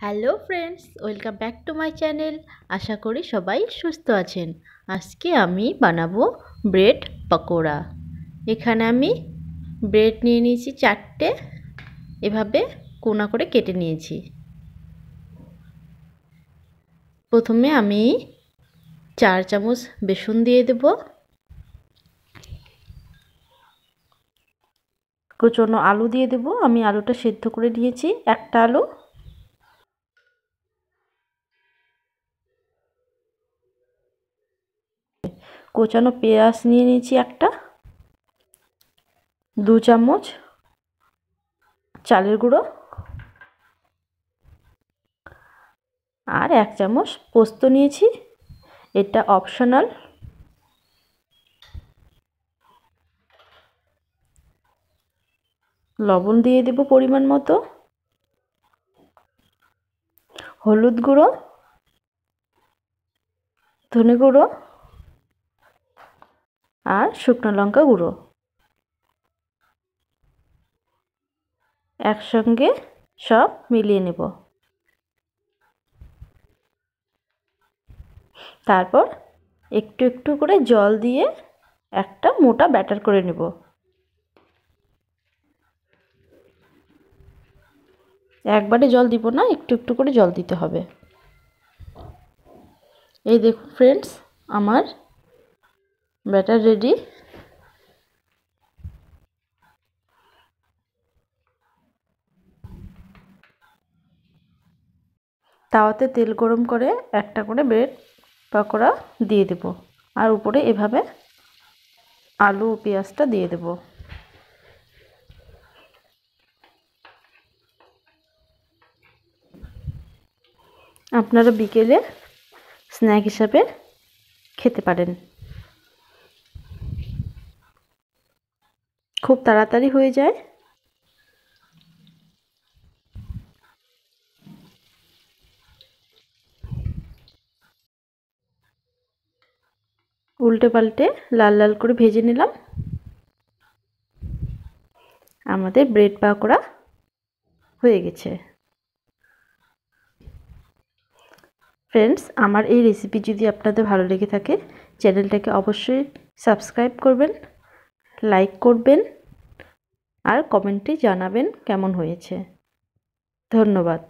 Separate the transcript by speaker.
Speaker 1: Hello friends, welcome back to my channel. আশা করি সবাই সুস্থ আছেন। আজকে আমি বানাবো ব্রেড পকোড়া। এখানে আমি ব্রেড নিয়ে নিয়েছি 4টে, এভাবে কোনা করে কেটে নিয়েছি। প্রথমে আমি 4 চামচ বেসন দিয়ে দেব, কুচনো আলু দিয়ে দেব। আমি আলুটা সেদ্ধ করে নিয়েছি, একটা আলু। কোচানো পেঁয়াজ নিয়ে নিয়েছি একটা, 2 চামচ চালের গুঁড়ো আর 1 চামচ পোস্ত নিয়েছি, এটা অপশনাল। লবণ দিয়ে দেব পরিমাণ মতো, হলুদ গুঁড়ো, ধনে গুঁড়ো আর শুকনো লঙ্কা গুঁড়ো একসঙ্গে সব মিলিয়ে নেব। তারপর একটু একটু করে জল দিয়ে একটা মোটা ব্যাটার করে নেব। একবারে জল দিব না, একটু একটু করে জল দিতে হবে। এই দেখুন ফ্রেন্ডস, আমার ব্যাটার রেডি। তাওয়াতে তেল গরম করে একটা করে ব্রেড পকোড়া দিয়ে দেব, আর উপরে এভাবে আলু ও পেঁয়াজটা দিয়ে দেব। আপনারা বিকেলে স্ন্যাক হিসাবে খেতে পারেন। খুব তাড়াতাড়ি হয়ে যায়। উল্টে পাল্টে লাল লাল করে ভেজে নিলাম। আমাদের ব্রেড পকোড়া হয়ে গেছে। ফ্রেন্ডস, আমার এই রেসিপি যদি আপনাদের ভালো লেগে থাকে, চ্যানেলটাকে অবশ্যই সাবস্ক্রাইব করবেন, লাইক করবেন আর কমেন্টে জানাবেন কেমন হয়েছে। ধন্যবাদ।